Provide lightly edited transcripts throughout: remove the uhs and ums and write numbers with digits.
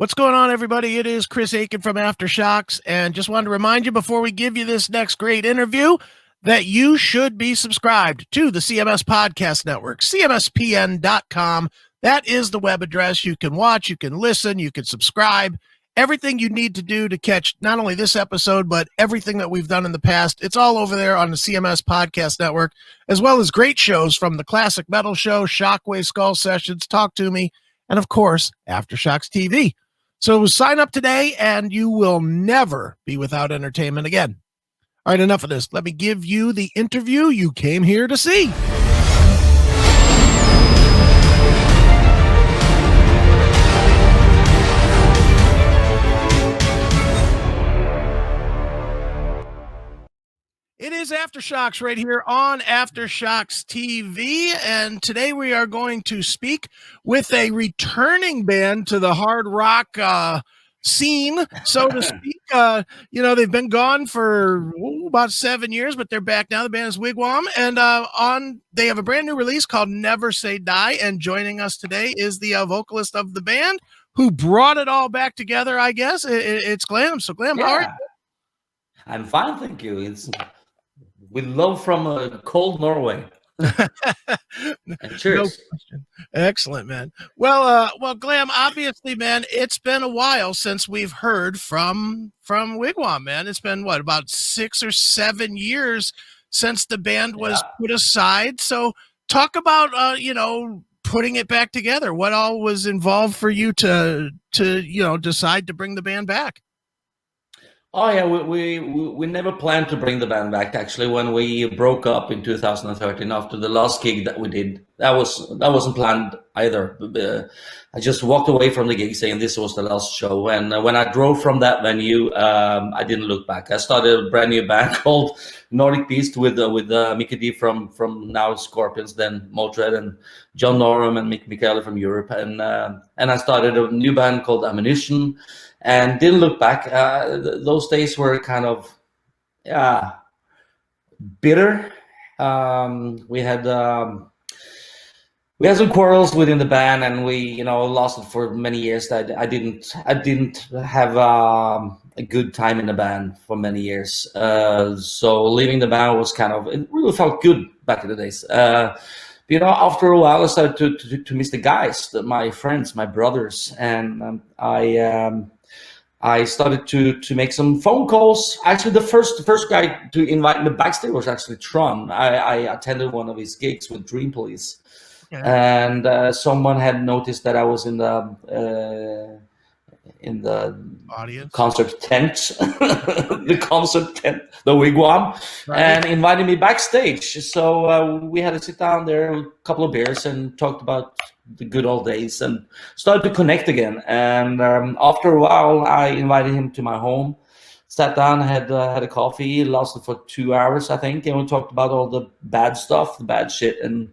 What's going on, everybody? It is Chris Aiken from Aftershocks, and just wanted to remind you before we give you this next great interview that you should be subscribed to the CMS Podcast Network, cmspn.com. That is the web address. You can watch, you can listen, you can subscribe. Everything you need to do to catch not only this episode, but everything that we've done in the past. It's all over there on the CMS Podcast Network, as well as great shows from the Classic Metal Show, Shockwave Skull Sessions, Talk to Me, and of course, Aftershocks TV. So sign up today and you will never be without entertainment again. All right, enough of this. Let me give you the interview you came here to see. It is Aftershocks right here on Aftershocks TV, and today we are going to speak with a returning band to the hard rock scene, so to speak. They've been gone for about 7 years, but they're back now. The band is Wig Wam, and they have a brand new release called Never Say Die, and joining us today is the vocalist of the band who brought it all back together, I guess. It's Glam. So Glam, yeah. How are you? I'm fine, thank you. It's with love from cold Norway. And cheers. No question. Excellent, man. Well, Glam, obviously, man, it's been a while since we've heard from Wig Wam, man. It's been about 6 or 7 years since the band was put aside. So talk about putting it back together. What all was involved for you to decide to bring the band back? Oh yeah, we never planned to bring the band back. Actually, when we broke up in 2013 after the last gig that we did, that wasn't planned either. I just walked away from the gig saying this was the last show. And when I drove from that venue, I didn't look back. I started a brand new band called Nordic Beast with Mickey D from now Scorpions, then Motörhead, and John Norum and Mick Michaeli from Europe, and I started a new band called Ammunition. And didn't look back. Those days were kind of bitter. We had some quarrels within the band, and we lasted for many years. I didn't have a good time in the band for many years. So leaving the band was it really felt good back in the days. After a while, I started to miss the guys, my friends, my brothers, and I started to make some phone calls. Actually, the first guy to invite me backstage was actually Tron. I attended one of his gigs with Dream Police, and someone had noticed that I was in the audience concert tent, the Wig Wam, and invited me backstage. So we had to sit down there, a couple of beers, and talked about the good old days, and started to connect again. And after a while, I invited him to my home, sat down, had a coffee. It lasted for 2 hours, I think, and we talked about all the bad stuff, the bad shit, and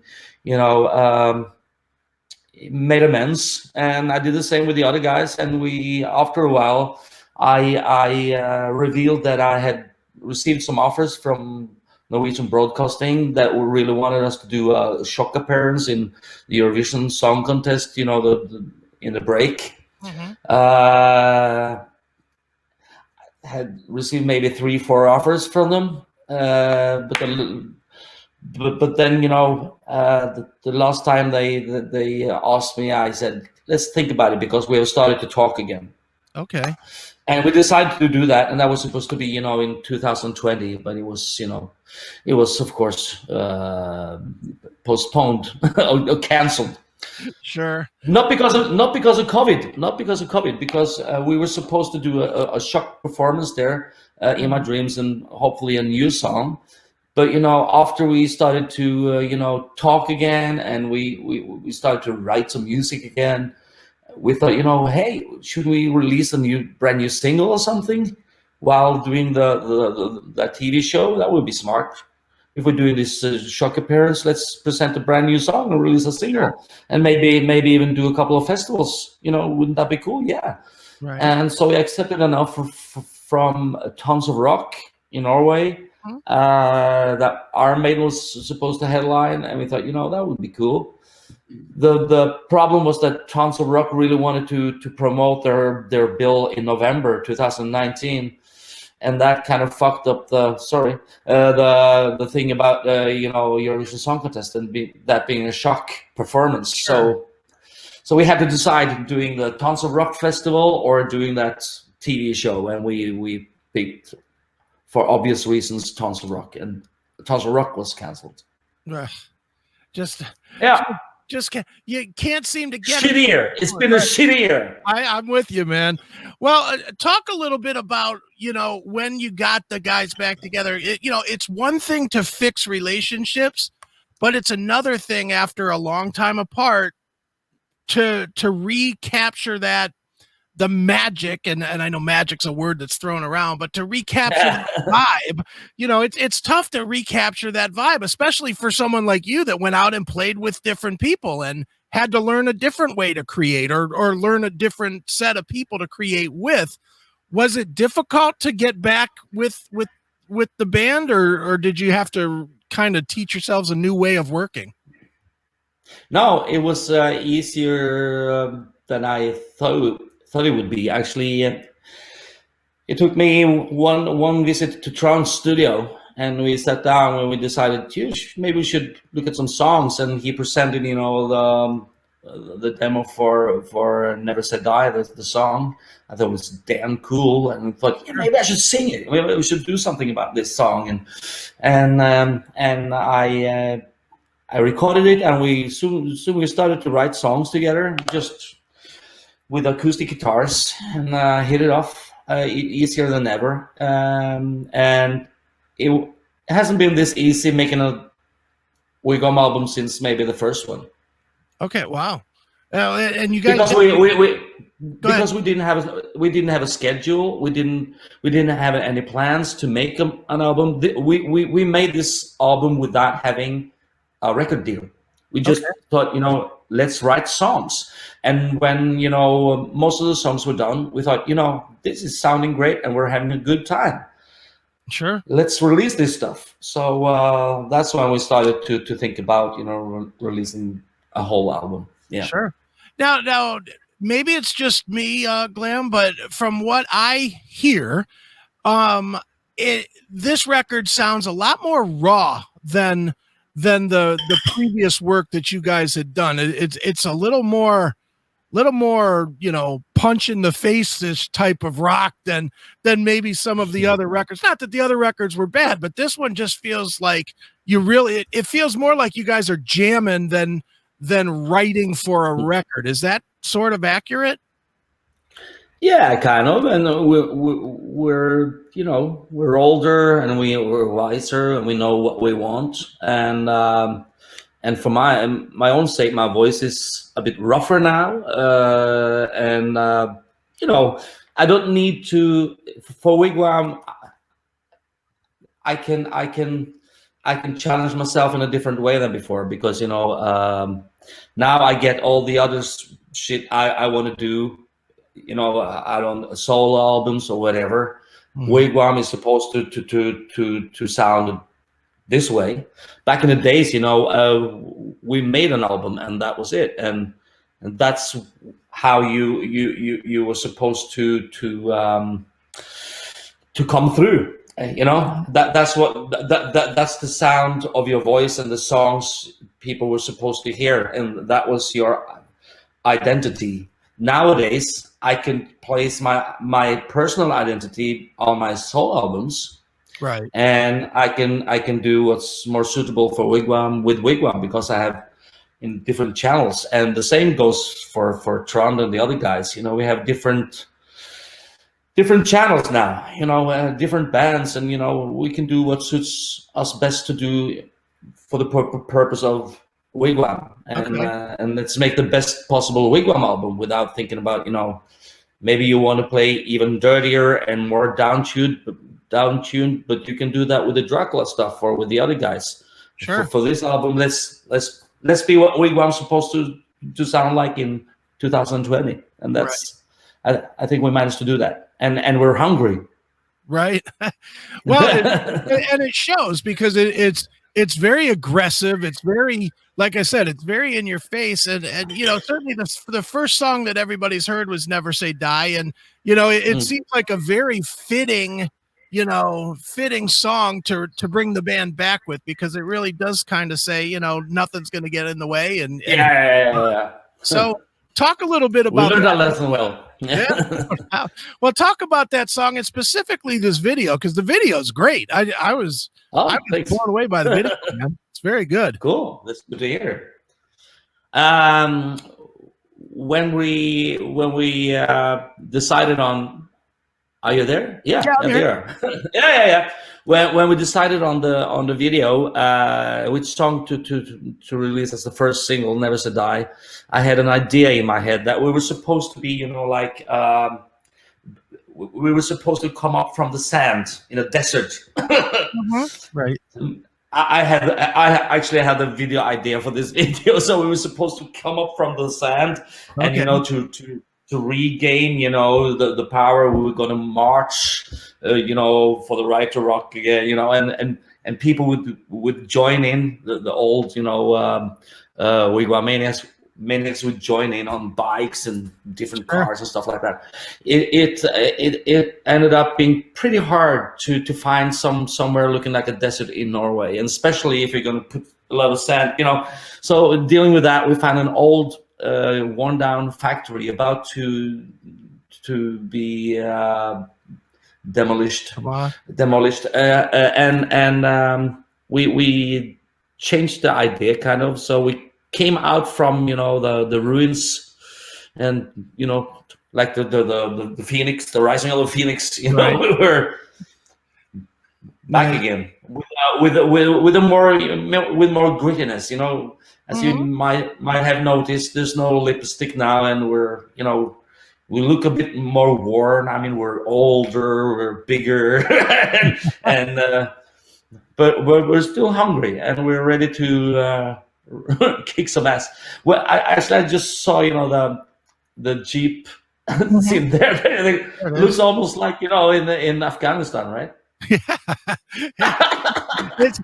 made amends. And I did the same with the other guys. And after a while, I revealed that I had received some offers from Norwegian Broadcasting that really wanted us to do a shock appearance in the Eurovision Song Contest, in the break. Mm-hmm. Had received maybe 3-4 offers from them, but then the last time they asked me, I said, let's think about it, because we have started to talk again. Okay. And we decided to do that, and that was supposed to be in 2020, but it was of course postponed or canceled. Sure. Not because of COVID, because we were supposed to do a shock performance there in my dreams, and hopefully a new song. But after we started to talk again, and we started to write some music again, we thought, hey, should we release a brand new single or something while doing that TV show? That would be smart. If we're doing this shock appearance, let's present a brand new song and release a single, and maybe even do a couple of festivals. Wouldn't that be cool? Yeah. Right. And so we accepted an offer from Tons of Rock in Norway. That Iron Maiden was supposed to headline, and we thought, that would be cool. the problem was that Tons of Rock really wanted to promote their bill in November 2019, and that kind of fucked up the the thing about Eurovision Song Contest and that being a shock performance. Sure. So we had to decide doing the Tons of Rock festival or doing that TV show, and we picked, for obvious reasons, Tons of Rock, and Tons of Rock was cancelled. Just you can't seem to get shit year. It's been a shitty year. I'm with you, man. Well, talk a little bit about, when you got the guys back together. It's one thing to fix relationships, but it's another thing after a long time apart to recapture the magic, and I know magic's a word that's thrown around, but to recapture that vibe, it's tough to recapture that vibe, especially for someone like you that went out and played with different people and had to learn a different way to create or learn a different set of people to create with. Was it difficult to get back with the band, or did you have to kind of teach yourselves a new way of working? No, it was easier than I thought it would be. Actually, it took me one visit to Tron's studio, and we sat down and we decided, maybe we should look at some songs. And he presented, the demo for Never Say Die, the song. I thought it was damn cool, and I thought, maybe I should sing it. Maybe we should do something about this song. And I recorded it, and we soon we started to write songs together, just with acoustic guitars, and hit it off easier than ever. And it hasn't been this easy making a Wig Wam album since maybe the first one. Okay, wow. And you guys, because we didn't have a schedule, we didn't have any plans to make an album. We made this album without having a record deal. We just thought, let's write songs. And when, most of the songs were done, we thought, this is sounding great and we're having a good time. Sure. Let's release this stuff. So that's when we started to think about, releasing a whole album. Yeah. Sure. Now, maybe it's just me, Glam, but from what I hear, this record sounds a lot more raw than the previous work that you guys had done. It's a little more punch in the face-ish type of rock than maybe some of the other records. Not that the other records were bad, but this one just feels like it feels more like you guys are jamming than writing for a record. Is that sort of accurate? Yeah, kind of. And we're older, and we're wiser, and we know what we want. And for my own sake, my voice is a bit rougher now. I don't need to, for Wig Wam, I can challenge myself in a different way than before, because now I get all the other shit I want to do, out on solo albums or whatever. Wig Wam is supposed to sound this way. Back in the days, we made an album and that was it, and that's how you were supposed to come through. That's the sound of your voice and the songs people were supposed to hear, and that was your identity. Nowadays, I can place my personal identity on my solo albums, right? And I can do what's more suitable for Wig Wam with Wig Wam, because I have in different channels, and the same goes for Trond and the other guys. We have different channels now, different bands, and we can do what suits us best to do for the purpose of Wig Wam, and let's make the best possible Wig Wam album without thinking about, maybe you want to play even dirtier and more down-tuned, but you can do that with the Dracula stuff or with the other guys. Sure. For this album, let's be what Wig Wam's supposed to sound like in 2020, and that's right. I think we managed to do that, and we're hungry. Right. Well, and it shows, because it's very aggressive. It's very, like I said, it's very in your face. And you know, certainly the first song that everybody's heard was Never Say Die. And, you know, it seems like a very fitting, you know, fitting song to bring the band back with, because it really does kind of say, you know, nothing's going to get in the way. And yeah. So talk a little bit about we learned that lesson well. Yeah. Well, talk about that song and specifically this video, because the video is great. I was blown away by the video, man. It's very good. Cool. That's good to hear. When we decided on, are you there? Yeah, there. yeah. When we decided on the video, which song to release as the first single, Never Say Die, I had an idea in my head that we were supposed to be, you know, like we were supposed to come up from the sand in a desert. Right. I actually had a video idea for this video, so we were supposed to come up from the sand, and you know, to regain, you know, the power. We were going to march, you know, for the right to rock again, you know, and people would join in, the old, you know, Wig Wam maniacs would join in on bikes and different cars and stuff like that. It ended up being pretty hard to find somewhere looking like a desert in Norway, and especially if you're going to put a lot of sand, you know. So dealing with that, we found an old worn down factory about to be demolished, and we changed the idea kind of. So we came out from, you know, the ruins, and, you know, like the phoenix, the rising of the phoenix, you know, we were back again with more grittiness, you know. As you might have noticed, there's no lipstick now, and we're, you know, we look a bit more worn. I mean, we're older, we're bigger, but we're still hungry, and we're ready to kick some ass. Well, I just saw, you know, the Jeep scene there. It looks almost like, you know, in Afghanistan, right? It's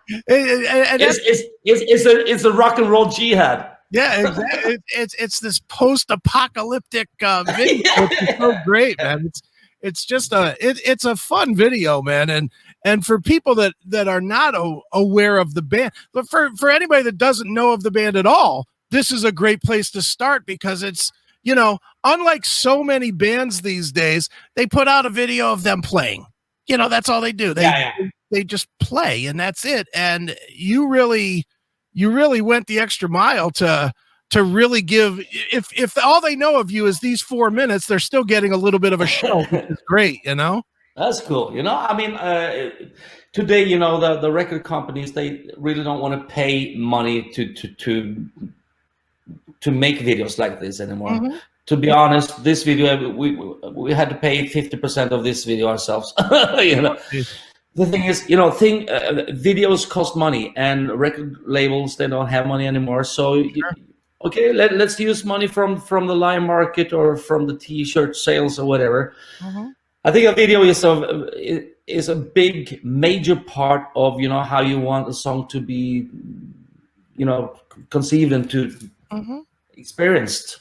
a rock and roll jihad. Yeah, exactly. It's this post-apocalyptic video, which is so great, man. It's just it's a fun video, man, and for people that are not aware of the band, but for anybody that doesn't know of the band at all, this is a great place to start, because it's, you know, unlike so many bands these days, they put out a video of them playing. You know, that's all they do. They just play, and that's it. And you really went the extra mile to really give. If all they know of you is these 4 minutes, they're still getting a little bit of a show, which is great. You know, that's cool. You know, I mean, today, you know, the record companies, they really don't want to pay money to make videos like this anymore. To be honest, this video, we had to pay 50% of this video ourselves. You know, the thing is, you know, videos cost money, and record labels, they don't have money anymore. So, okay, let's use money from the live market or from the T-shirt sales or whatever. I think a video is a big major part of, you know, how you want a song to be, you know, conceived and to experienced.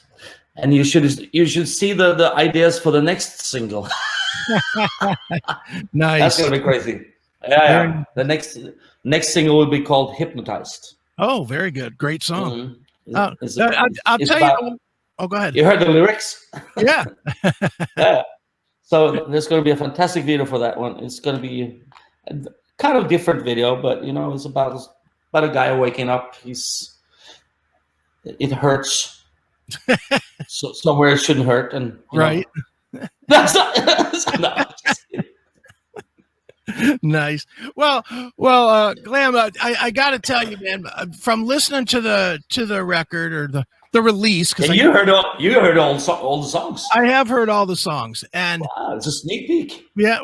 And you should see the ideas for the next single. Nice. That's gonna be crazy. Yeah. The next single will be called "Hypnotized." Oh, very good. Great song. I'll tell you. Oh, go ahead. You heard the lyrics? Yeah. Yeah. So there's going to be a fantastic video for that one. It's going to be a kind of different video, but, you know, it's about a guy waking up. It hurts. So somewhere it shouldn't hurt, and right. That's not. No, nice. Well, Glam, I got to tell you, man, from listening to the record or the release, because you heard all the songs. I have heard all the songs, and wow, it's a sneak peek. Yeah,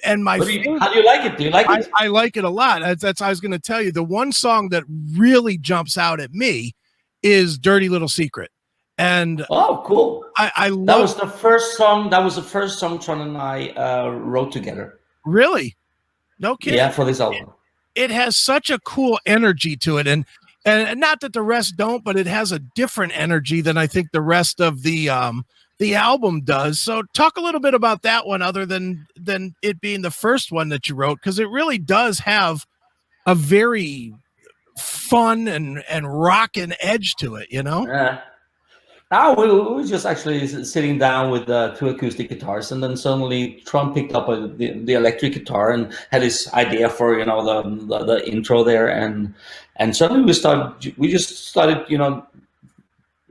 and how do you like it? Do you like it? I like it a lot. That's I was going to tell you. The one song that really jumps out at me is "Dirty Little Secret." And oh, cool! I love that was the first song. That was the first song Tron and I wrote together. Really? No kidding. Yeah, for this album. it has such a cool energy to it, and not that the rest don't, but it has a different energy than I think the rest of the album does. So talk a little bit about that one, other than it being the first one that you wrote, because it really does have a very fun and rockin' edge to it, you know? Now we were just actually sitting down with two acoustic guitars, and then suddenly Tron picked up the electric guitar and had this idea for, you know, the intro there, and suddenly we just started, you know,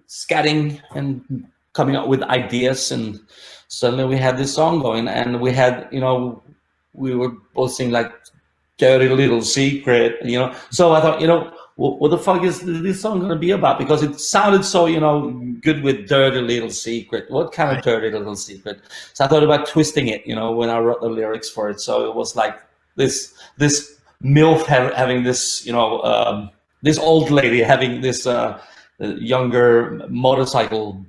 scatting and coming up with ideas, and suddenly we had this song going, and we had, you know, we were both singing like "Dirty Little Secret," you know. So I thought, you know, what the fuck is this song going to be about? Because it sounded so, you know, good with "Dirty Little Secret." What kind of dirty little secret? So I thought about twisting it, you know, when I wrote the lyrics for it. So it was like this MILF having this, you know, this old lady having this younger motorcycle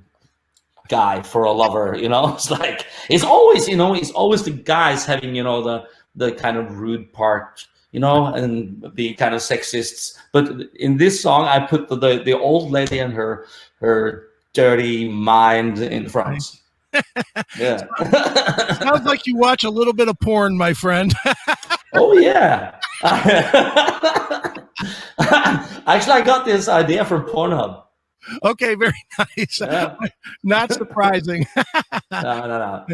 guy for a lover, you know. It's like, it's always, you know, it's always the guys having, you know, the kind of rude part, you know, and be kind of sexists. But in this song, I put the old lady and her dirty mind in front. Yeah. Sounds like you watch a little bit of porn, my friend. Oh yeah. Actually, I got this idea from Pornhub. Okay, very nice. Yeah. Not surprising. No.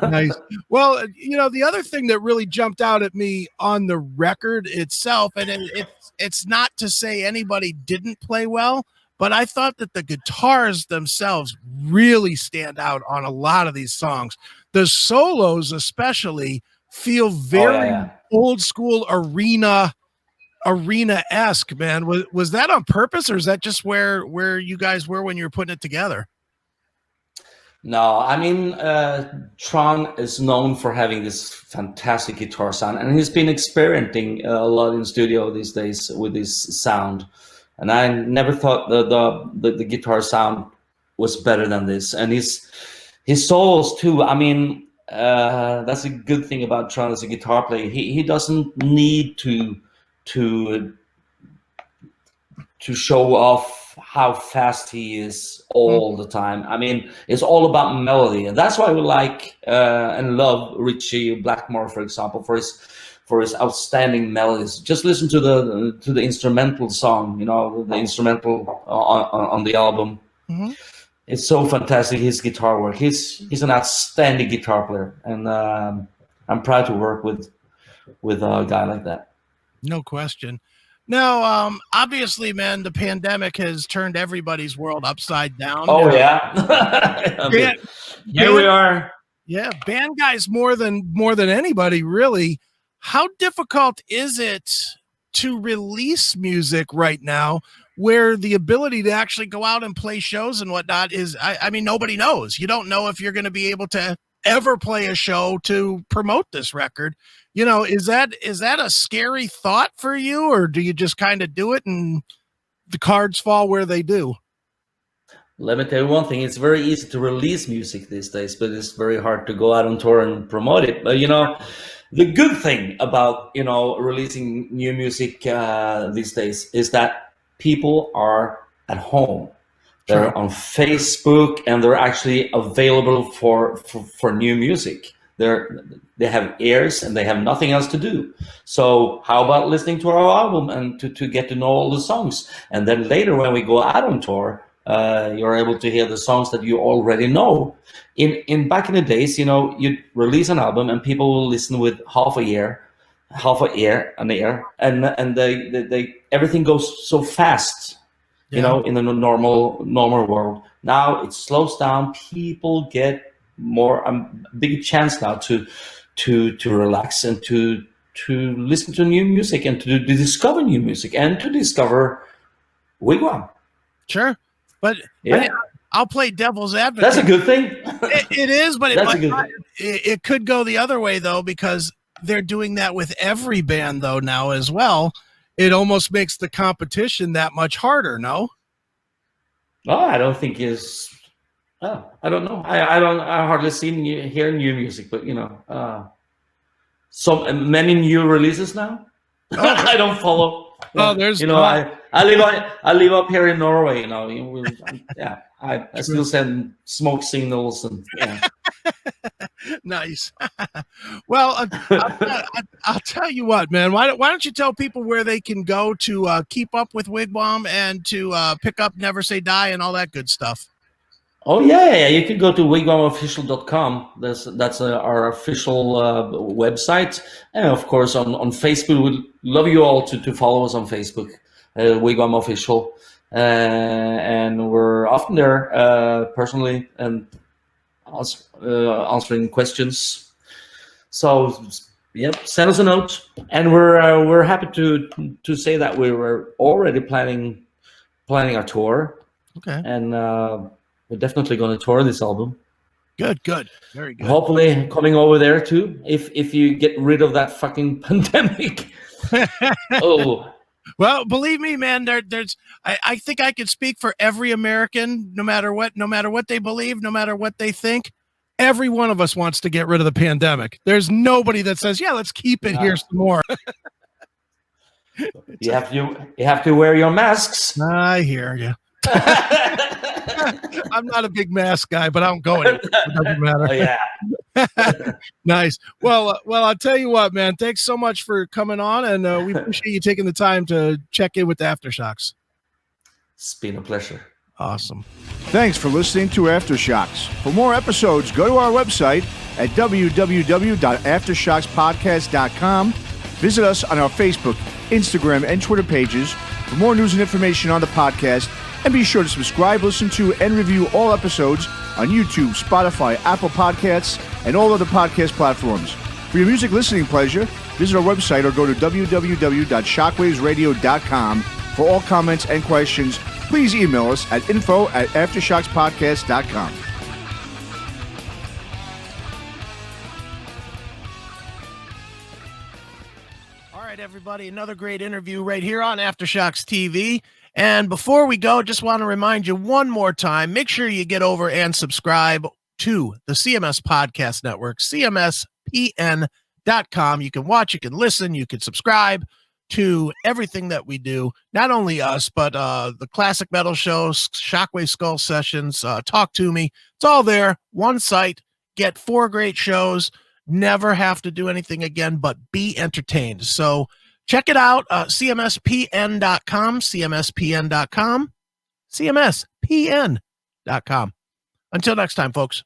Nice. Well, you know, the other thing that really jumped out at me on the record itself, and it's not to say anybody didn't play well, but I thought that the guitars themselves really stand out on a lot of these songs. The solos especially feel very old school arena-esque, man. Was that on purpose, or is that just where you guys were when you were putting it together? No, I mean, Tron is known for having this fantastic guitar sound, and he's been experimenting a lot in studio these days with this sound. And I never thought the guitar sound was better than this. And his solos too. I mean, that's a good thing about Tron as a guitar player. He doesn't need to show off how fast he is all the time. I mean, it's all about melody, and that's why we like and love Richie Blackmore, for example, for his outstanding melodies. Just listen to the instrumental song, you know, the instrumental on the album. Mm-hmm. It's so fantastic, his guitar work. He's an outstanding guitar player, and I'm proud to work with a guy like that. No question. Now, obviously, man, the pandemic has turned everybody's world upside down. Oh, yeah. Here we are. Yeah, band guys more than anybody, really. How difficult is it to release music right now, where the ability to actually go out and play shows and whatnot is, I mean, nobody knows. You don't know if you're going to be able to ever play a show to promote this record. You know, is that a scary thought for you, or do you just kind of do it and the cards fall where they do? Let me tell you one thing. It's very easy to release music these days, but it's very hard to go out on tour and promote it. But, you know, the good thing about, you know, releasing new music these days is that people are at home. They're on Facebook, and they're actually available for new music. They have ears and they have nothing else to do. So how about listening to our album and to get to know all the songs? And then later when we go out on tour, you're able to hear the songs that you already know. In back in the days, you know, you'd release an album and people will listen with half an ear, and they everything goes so fast. Yeah. You know, in the normal world. Now it slows down. People get more big chance now to relax and to listen to new music and to discover new music and to discover Wig Wam. Sure, but yeah. I'll play devil's advocate. That's a good thing. It is, but that's a good thing. It could go the other way though, because they're doing that with every band though now as well. It almost makes the competition that much harder, no? Oh, I don't think it's. Oh, I don't know. I hardly hear new music, but you know, so many new releases now. I don't follow. Oh, there's I live up here in Norway. I still send smoke signals and Nice. Well, I'll tell you what, man. Why don't you tell people where they can go to keep up with Wig Wam and to pick up Never Say Die and all that good stuff? Oh yeah, you can go to wigwamofficial.com. That's our official website, and of course on Facebook. We'd love you all to follow us on Facebook, Wig Wam Official, and we're often there personally and answering questions. So yep, send us a note, and we're happy to say that we were already planning our tour. Okay, and we're definitely going to tour this album. Good, very good. Hopefully coming over there too, if you get rid of that fucking pandemic. Oh. Well, believe me, man, I think I could speak for every American, no matter what they believe, no matter what they think. Every one of us wants to get rid of the pandemic. There's nobody that says, yeah, let's keep it here some more. You have to wear your masks. I hear you. I'm not a big mask guy, but I don't go anywhere. It doesn't matter. Oh, yeah. Nice. Well, I'll tell you what, man. Thanks so much for coming on, and we appreciate you taking the time to check in with the Aftershocks. It's been a pleasure. Awesome. Thanks for listening to Aftershocks. For more episodes, go to our website at www.aftershockspodcast.com. Visit us on our Facebook, Instagram, and Twitter pages for more news and information on the podcast. And be sure to subscribe, listen to, and review all episodes on YouTube, Spotify, Apple Podcasts, and all other podcast platforms. For your music listening pleasure, visit our website or go to www.shockwavesradio.com. For all comments and questions, please email us at info@aftershockspodcast.com. All right, everybody, another great interview right here on Aftershocks TV. And before we go, just want to remind you one more time, make sure you get over and subscribe to the CMS Podcast Network, cmspn.com. You can watch, you can listen, you can subscribe to everything that we do. Not only us, but the classic metal shows, Shockwave Skull Sessions, Talk to Me. It's all there. One site. Get 4 great shows. Never have to do anything again but be entertained. So check it out, cmspn.com, cmspn.com, cmspn.com. Until next time, folks.